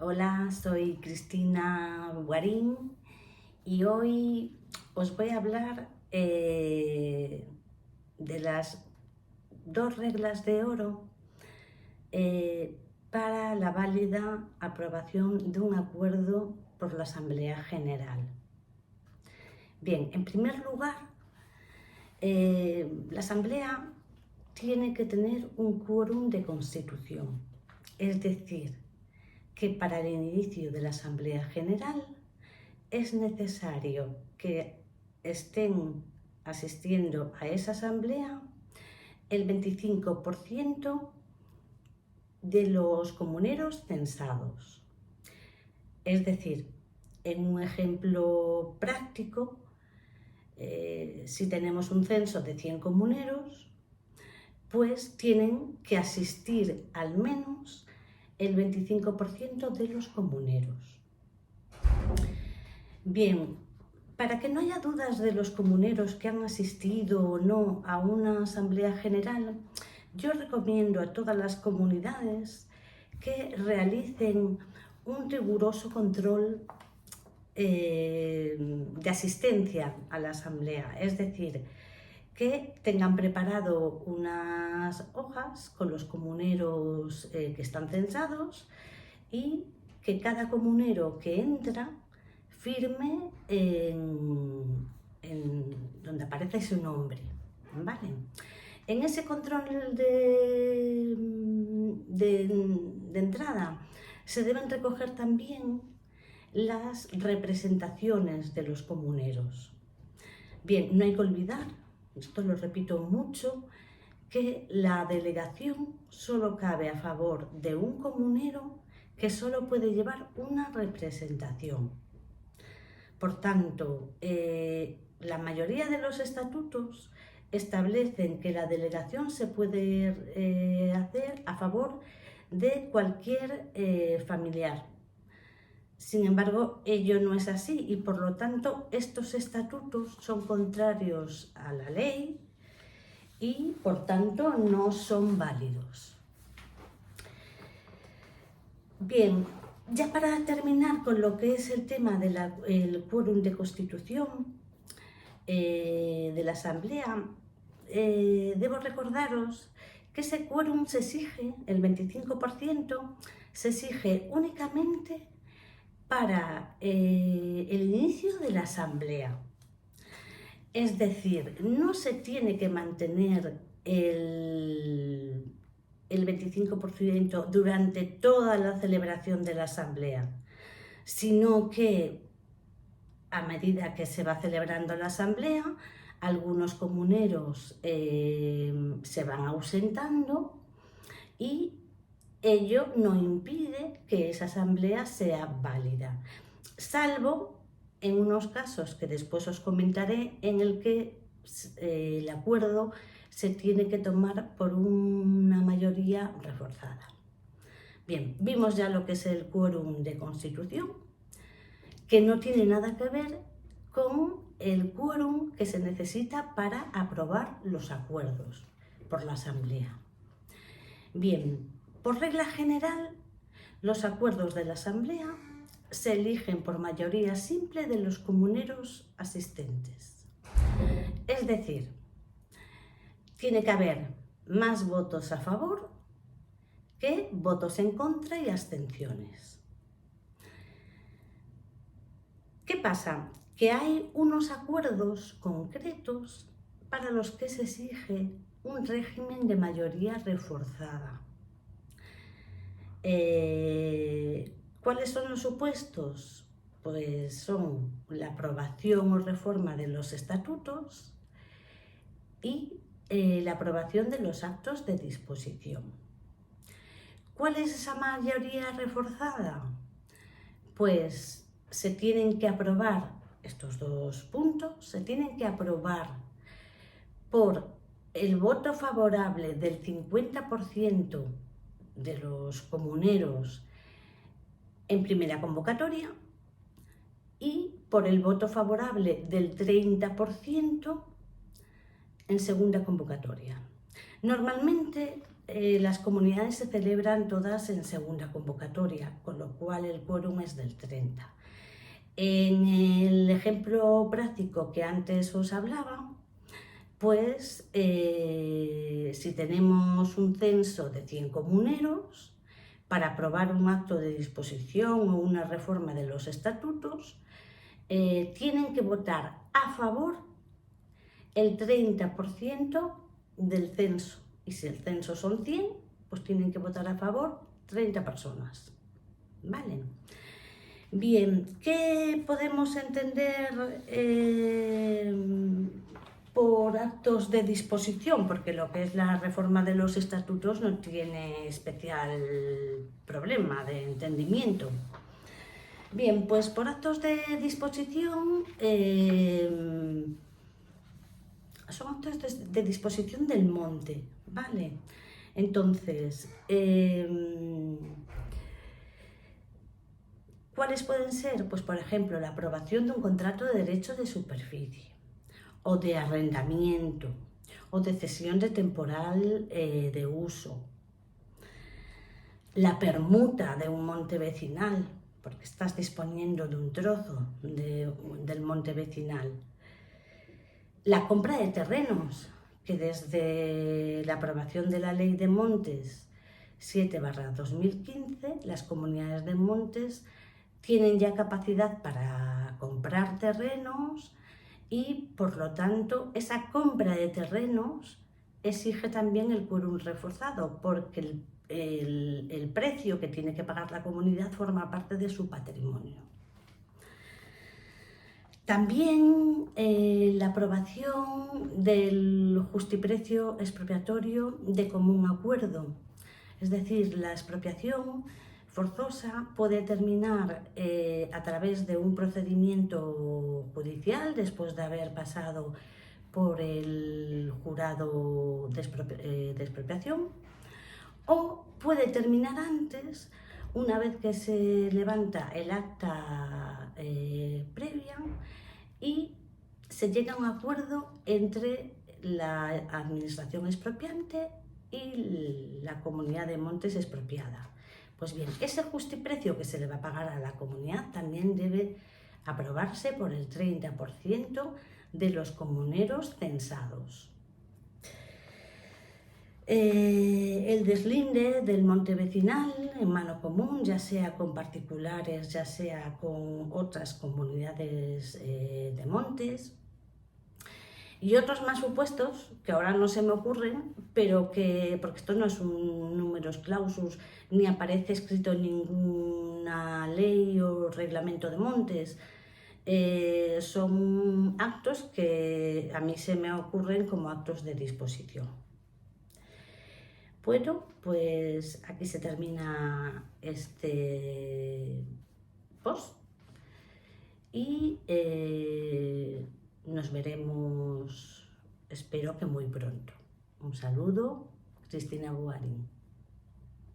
Hola, soy Cristina Guarín y hoy os voy a hablar de las 2 reglas de oro para la válida aprobación de un acuerdo por la Asamblea General. Bien, en primer lugar, la Asamblea tiene que tener un quórum de constitución, es decir, que para el inicio de la Asamblea General es necesario que estén asistiendo a esa asamblea el 25% de los comuneros censados. Es decir, en un ejemplo práctico, si tenemos un censo de 100 comuneros, pues tienen que asistir al menos el 25% de los comuneros. Bien, para que no haya dudas de los comuneros que han asistido o no a una asamblea general, yo recomiendo a todas las comunidades que realicen un riguroso control de asistencia a la asamblea, es decir, que tengan preparado unas hojas con los comuneros que están censados y que cada comunero que entra firme donde aparece su nombre, ¿vale? En ese control de entrada se deben recoger también las representaciones de los comuneros. Bien, no hay que olvidar, esto lo repito mucho, que la delegación solo cabe a favor de un comunero que solo puede llevar una representación. Por tanto, la mayoría de los estatutos establecen que la delegación se puede hacer a favor de cualquier familiar. Sin embargo, ello no es así y por lo tanto estos estatutos son contrarios a la ley y por tanto no son válidos. Bien, ya para terminar con lo que es el tema del quórum de constitución de la Asamblea, debo recordaros que ese quórum se exige, el 25%, se exige únicamente para el inicio de la Asamblea. Es decir, no se tiene que mantener el 25% durante toda la celebración de la Asamblea, sino que a medida que se va celebrando la Asamblea, algunos comuneros se van ausentando y ello no impide que esa Asamblea sea válida, salvo en unos casos que después os comentaré en el que el acuerdo se tiene que tomar por una mayoría reforzada. Bien, vimos ya lo que es el quórum de constitución, que no tiene nada que ver con el quórum que se necesita para aprobar los acuerdos por la Asamblea. Bien, por regla general, los acuerdos de la Asamblea se eligen por mayoría simple de los comuneros asistentes. Es decir, tiene que haber más votos a favor que votos en contra y abstenciones. ¿Qué pasa? Que hay unos acuerdos concretos para los que se exige un régimen de mayoría reforzada. ¿Cuáles son los supuestos? Pues son la aprobación o reforma de los estatutos y la aprobación de los actos de disposición. ¿Cuál es esa mayoría reforzada? Pues se tienen que aprobar estos 2 puntos, se tienen que aprobar por el voto favorable del 50% de los comuneros en primera convocatoria y por el voto favorable del 30% en segunda convocatoria. Normalmente las comunidades se celebran todas en segunda convocatoria, con lo cual el quórum es del 30. En el ejemplo práctico que antes os hablaba, pues si tenemos un censo de 100 comuneros, para aprobar un acto de disposición o una reforma de los estatutos, tienen que votar a favor el 30% del censo. Y si el censo son 100, pues tienen que votar a favor 30 personas. ¿Vale? Bien, ¿qué podemos entender por actos de disposición? Porque lo que es la reforma de los estatutos no tiene especial problema de entendimiento. Bien, pues por actos de disposición son actos de disposición del monte, ¿vale? Entonces, ¿cuáles pueden ser? Pues por ejemplo, la aprobación de un contrato de derecho de superficie, o de arrendamiento, o de cesión de temporal de uso, la permuta de un monte vecinal, porque estás disponiendo de un trozo del monte vecinal, la compra de terrenos, que desde la aprobación de la Ley de Montes 7/2015, las comunidades de montes tienen ya capacidad para comprar terrenos y, por lo tanto, esa compra de terrenos exige también el quórum reforzado, porque el precio que tiene que pagar la comunidad forma parte de su patrimonio. También la aprobación del justiprecio expropiatorio de común acuerdo, es decir, la expropiación forzosa puede terminar a través de un procedimiento judicial después de haber pasado por el jurado de expropiación, o puede terminar antes, una vez que se levanta el acta previa y se llega a un acuerdo entre la administración expropiante y la comunidad de montes expropiada. Pues bien, ese justiprecio que se le va a pagar a la comunidad también debe aprobarse por el 30% de los comuneros censados. El deslinde del monte vecinal en mano común, ya sea con particulares, ya sea con otras comunidades de montes, y otros más supuestos que ahora no se me ocurren, pero que, porque esto no es un numerus clausus, ni aparece escrito en ninguna ley o reglamento de montes, son actos que a mí se me ocurren como actos de disposición. Bueno, pues aquí se termina este post y nos veremos, espero que muy pronto. Un saludo, Cristina Bugarín.